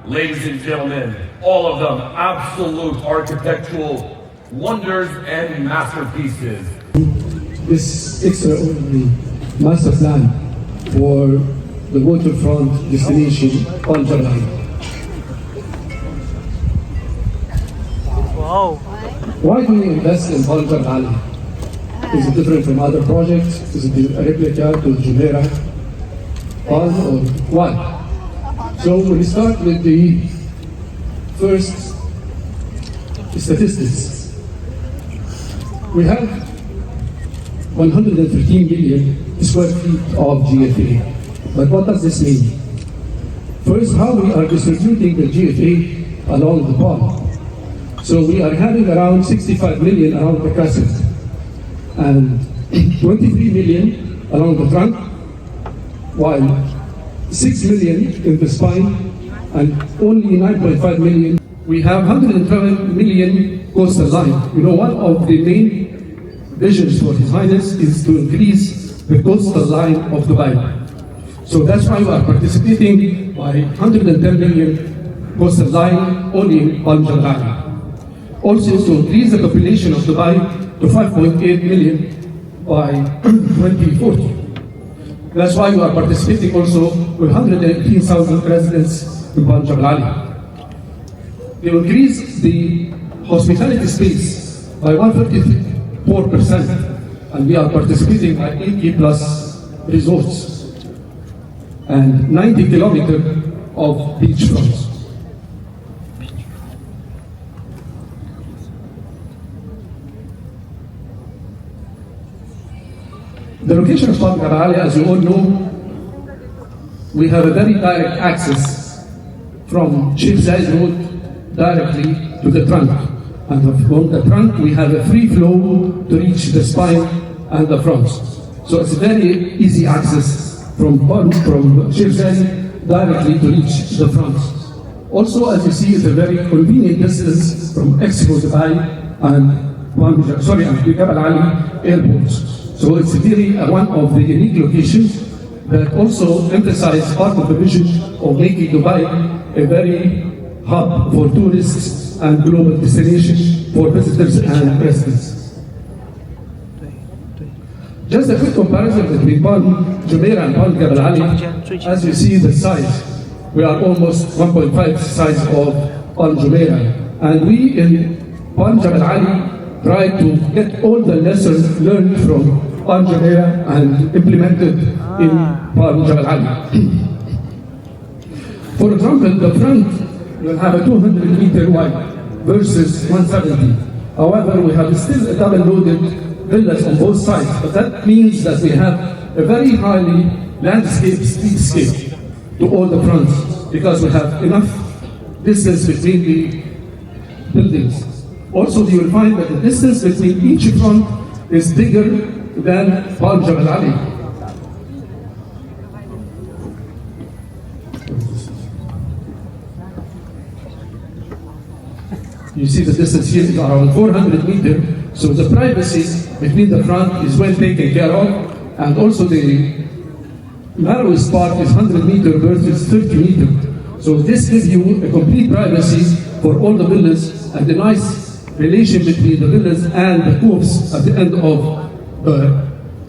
Ladies and gentlemen, all of them absolute architectural wonders and masterpieces. This extraordinary master plan for the waterfront destination on July. Wow. Why do we invest in Banjar Valley? Is it different from other projects? Is it a replica to Jumeirah? Or why? So we start with the first statistics. We have 113 million square feet of GFA. But what does this mean? First, how we are distributing the GFA along the pond. So we are having around 65 million around the crescent and 23 million along the trunk, while 6 million in the spine and only 9.5 million. We have 112 million coastal line. You know, one of the main visions for His Highness is to increase the coastal line of Dubai. So that's why we are participating by 110 million coastal line only in Banjar Valley. Also to increase the population of Dubai to 5.8 million by 2040. That's why we are participating also with 118,000 residents in Banjar Valley. We increase the hospitality space by 154%, and we are participating by 80 plus resorts and 90 kilometers of beach fronts. The location of Banjar Valley, as you all know, we have a very direct access from Sheikh Zayed Road directly to the trunk. And from the trunk, we have a free flow to reach the spine and the front. So it's a very easy access from Sheikh Zayed directly to reach the front. Also, as you see, it's a very convenient distance from Expo Dubai and Jebel Ali airports. So it's really one of the unique locations that also emphasize part of the vision of making Dubai a very hub for tourists and global destination for visitors and residents. Just a quick comparison between Jumeirah and Jebel Ali. As you see the size, we are almost 1.5 size of Jumeirah. And we in Jebel Ali try to get all the lessons learned from Jumeirah and implemented in Jebel Ali. For example, the front will have a 200 meter wide versus 170. However, we have still a double-loaded villas on both sides, but that means that we have a very highly landscape streetscape to all the fronts because we have enough distance between the buildings. Also, you will find that the distance between each front is bigger than Jebel Ali. You see the distance here is around 400 meters, so the privacy between the front is well taken care of, and also the narrowest part is 100 meters versus 30 meters. So this gives you a complete privacy for all the villas and a nice relation between the villas and the coves at the end of the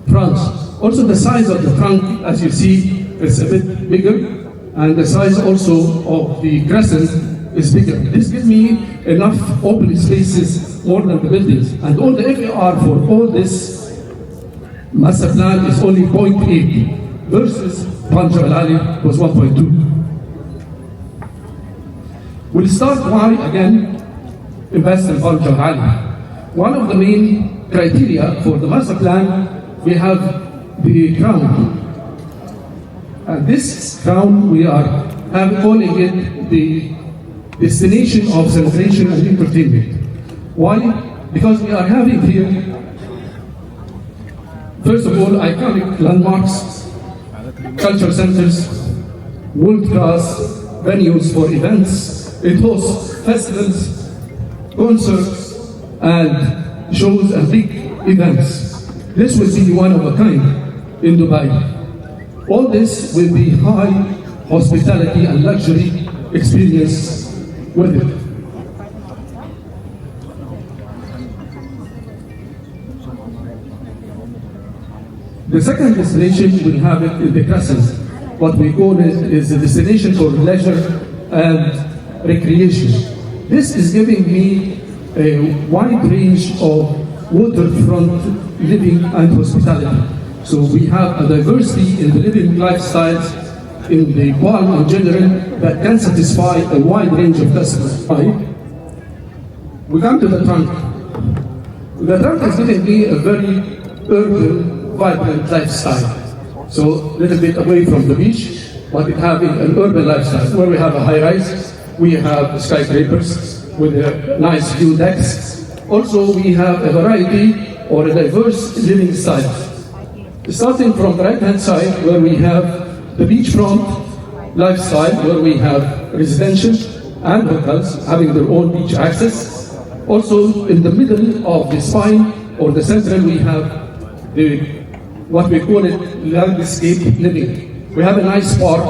front. Also the size of the trunk, as you see, is a bit bigger, and the size also of the crescent is bigger. This gives me enough open spaces more than the buildings. And all the FAR for all this master plan is only 0.8 versus Jebel Ali was 1.2. We'll start why again invest in Jebel Ali. One of the main criteria for the master plan, we have the crown. And this crown we are calling it the destination of celebration and entertainment. Why? Because we are having here, first of all, iconic landmarks, cultural centers, world-class venues for events. It hosts festivals, concerts, and shows and big events. This will be one of a kind in Dubai. All this will be high hospitality and luxury experience with it. The second destination we have it in the Crescent. What we call it is a destination for leisure and recreation. This is giving me a wide range of waterfront living and hospitality. So we have a diversity in the living lifestyles in the Palm in general that can satisfy a wide range of customers. We come to the trunk. The trunk is giving me a very urban, vibrant lifestyle. So a little bit away from the beach, but it having an urban lifestyle where we have a high-rise, we have skyscrapers with a nice view decks. Also, we have a variety or a diverse living style. Starting from the right-hand side, where we have the beachfront lifestyle, where we have residential and hotels having their own beach access. Also, in the middle of the spine or the central, we have what we call it landscape living. We have a nice park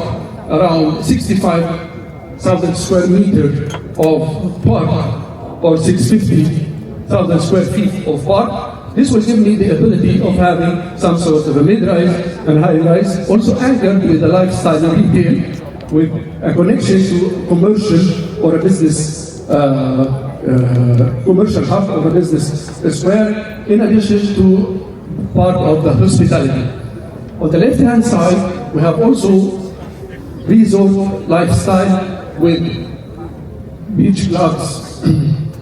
around 65,000 square meters of park or 650,000 square feet of park. This will give me the ability of having some sort of a mid-rise and high-rise, also anchored with a lifestyle and retail, with a connection to commercial or a business, commercial hub or a business square, in addition to part of the hospitality. On the left-hand side, we have also resort lifestyle with beach clubs,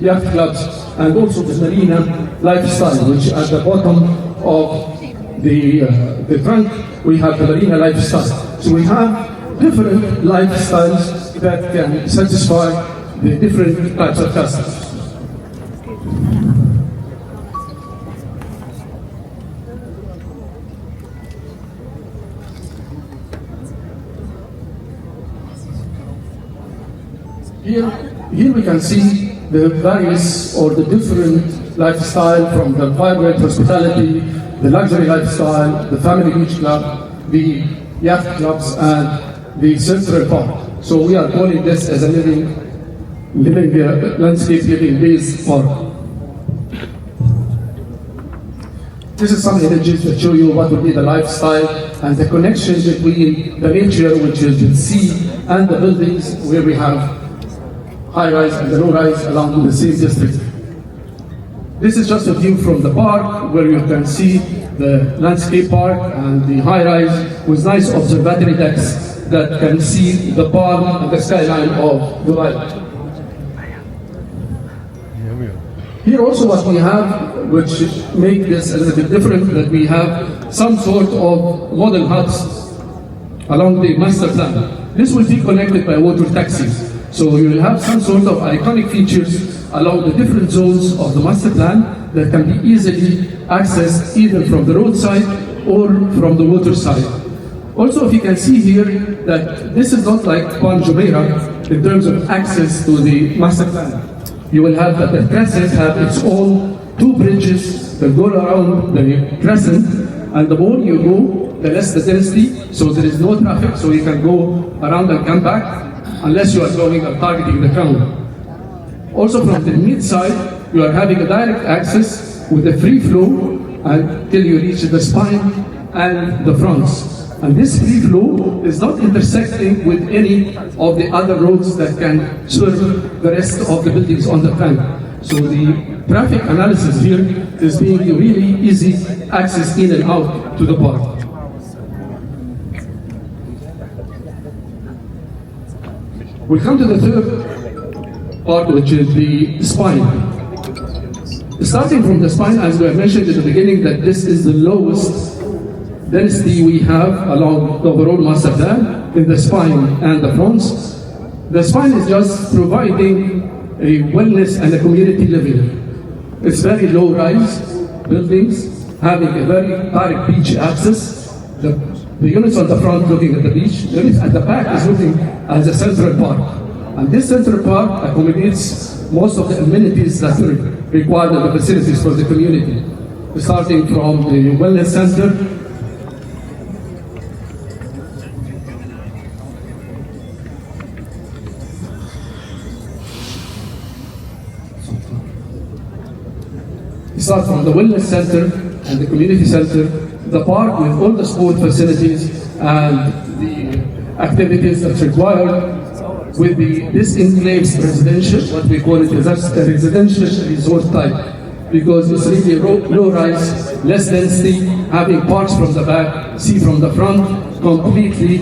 yacht clubs, and also the marina lifestyle, which at the bottom of the trunk, we have the marina lifestyle. So we have different lifestyles that can satisfy the different types of customers. Here we can see the various or the different lifestyle, from the vibrant hospitality, the luxury lifestyle, the family beach club, the yacht clubs, and the central park. So we are calling this as a living landscape living base park. This is some images that show you what would be the lifestyle and the connection between the nature, which is the sea, and the buildings where we have high-rise and the low-rise along the same district. This is just a view from the park, where you can see the landscape park and the high-rise with nice observatory decks that can see the palm and the skyline of Dubai. Here also what we have, which make this a little bit different, that we have some sort of model huts along the master plan. This will be connected by water taxis. So you will have some sort of iconic features along the different zones of the master plan that can be easily accessed either from the roadside or from the water side. Also, if you can see here that this is not like Palm Jumeirah in terms of access to the master plan. You will have that the crescent have its own two bridges that go around the crescent, and the more you go, the less the density, so there is no traffic, so you can go around and come back, unless you are going and targeting the crown. Also from the mid-side, you are having a direct access with a free flow until you reach the spine and the fronts. And this free flow is not intersecting with any of the other roads that can serve the rest of the buildings on the plan. So the traffic analysis here is being really easy access in and out to the park. We come to the third part, which is the spine. Starting from the spine, as we mentioned at the beginning, that this is the lowest density we have along the overall master plan in the spine and the fronts. The spine is just providing a wellness and a community living. It's very low-rise buildings, having a very direct beach access. The units on the front looking at the beach, the units at the back is looking at the central park. And this central park accommodates most of the amenities that are required in the facilities for the community. Starting from the wellness center, start from the wellness center and the community center, the park with all the sport facilities and the activities that's required, with this enclaves residential, what we call it is a residential resort type, because it's really low rise, less density, having parks from the back, sea from the front, completely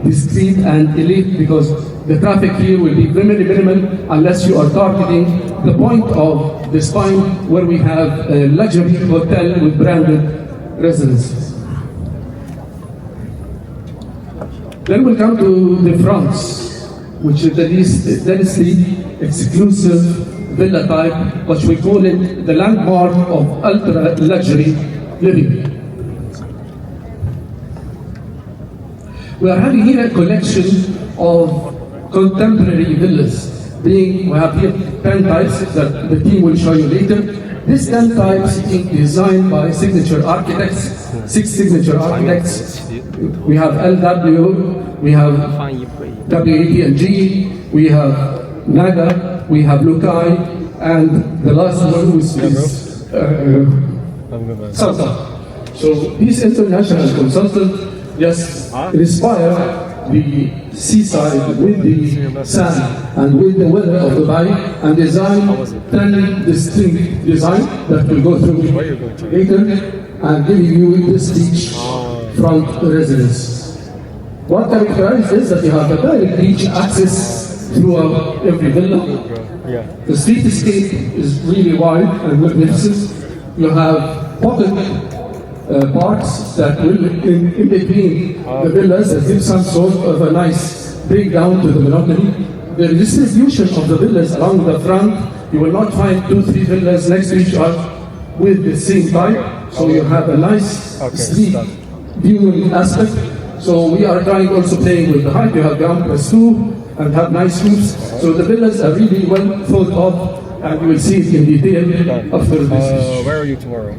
discreet and elite, because the traffic here will be very minimal unless you are targeting the point of the spine where we have a luxury hotel with branded residences. Then we come to the fronts, which is the least densely exclusive villa type, which we call it the landmark of ultra luxury living. We are having here a collection of contemporary villas. We have here 10 types that the team will show you later. These 10 types being designed by signature architects, 6 signature architects. We have LW, we have WAP&G, we have NAGA, we have Lukai, and the last one is Salta. So these international consultants just inspire the seaside with the sand and with the weather of Dubai and design 10 distinct design that we'll go through later and giving you this beach front residence. What characterizes is that you have a direct beach access throughout every villa. The streetscape is really wide and magnificent. You have pocket parks that will, in between the villas, that give some sort of a nice breakdown to the monotony. The distribution of the villas along the front, you will not find 2-3 villas next to each other with the same type. So you have a nice street viewing aspect. So we are trying also playing with the height. You have ground plus 2 and have nice roofs. So the villas are really well thought of, and you will see it in detail after this. Where are you tomorrow?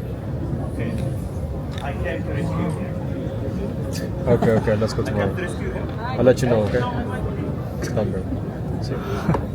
Okay, let's go tomorrow. I'll let you know, okay? Done, bro. See you.